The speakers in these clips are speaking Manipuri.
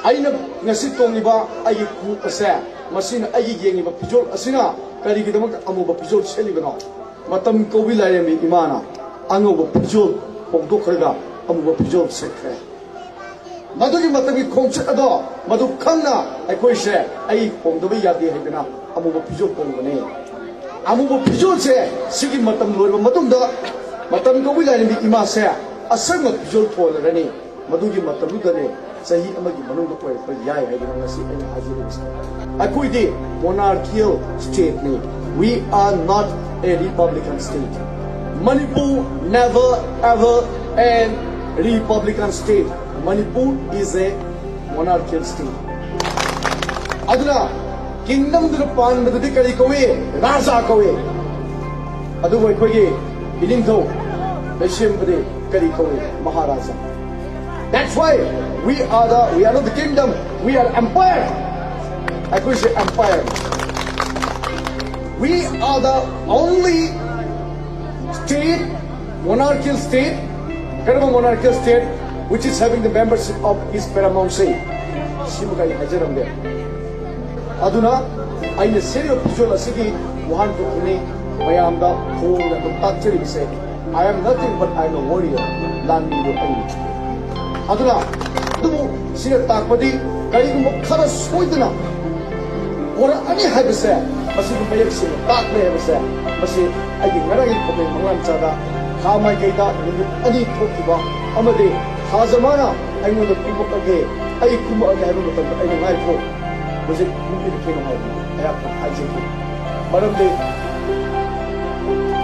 aina ngasi tongiba ai ku ase masina ai yengiba pijol asina kari gidamak amuba pijol selibano matam ko bilayami imana angoba pijol pongdo khraga amuba pijol sekre madugi matami khongche ado madu khangna aikoi se ai pongdo ba yadi hebina amuba pijol pongbane amuba pijol se sigi matam loiba matumda matam ko bilayami ima se asanga pijol tholarani madugi matam dane sahi amagi manung ko pa yai hebina ngasi ai hajiru aikoi de monarchical state ne we are not a republican state Manipur never ever a republican state Manipur is a monarchical state. Aduna kingdom the pan the kari kowe raja kowe. Adu boy koye ilingtho beshim bade kari kowe maharaja. That's why we are not the kingdom, we are empire. I could say empire. We are the only state, monarchical state, kind of a monarchical state, which is having the membership of his paramount say. Shimukai Hajaram there. Aduna, I in a series of visual asigi, one to Pune, Meeyamda, whole and the Tatchari say, I am nothing but I am a warrior, landing your enemy. Aduna, do see a Takpadi, Karimu Kara Soidana, or any Habasa, Masin Mayaksin, Tak Mayabasa, Masi, I think Maragi Kome, Manchada, Kama Gata, any Tokiba, Amade. Hazamana, I know the people again. I come again with them. I know my folk. Was it moving the king of heaven? I have to hide it. Madam de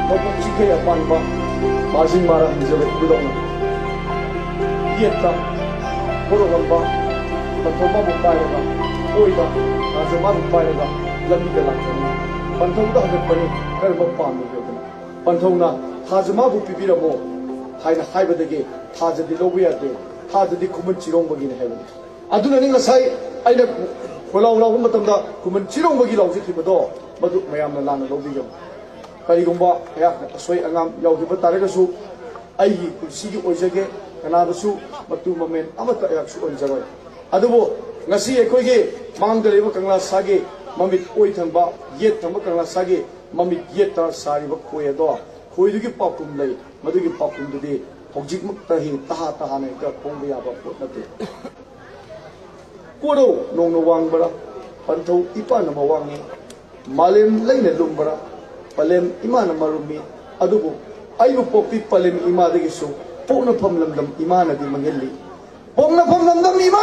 Mokuchike upon Margin Mara is a good Yeta, Porogamba, Patoma Pareva, Oida, Hazamana Pareva, Lamida, Pantona the Pani, Herba Palm, Pantona, Hazamabu Pibiramo. Haina haiba dege thaja di lobu ya de thaja di kuman chirong bagi na heaven aduna ninga sai aina kholau lau matamda kuman chirong bagi lau ji thibado madu mayam na lana lobi yo kari gumba ya asoi angam yau hi batare ga su ai kursi gi oijage kana da su matu mamen amata ya su on jawai adubo ngasi ekoi ge mang de leba kangla sage mamit oi thamba yet thamba kangla sage mamit yet ta sari ba khoye do khoi du gi pakum lai Madugi Pakum today, Hojik Muktahi, Taha, and Pongia Potate. Kodo, no Wangbara, Panto, Ipan Mawangi, Malim Lane Lumbara, Palem Imana Marumi, Adubo, Ayu Popi Palem Imadigiso, Pona Pomlam Imana di Mangeli, Pomna Pomlam Ima.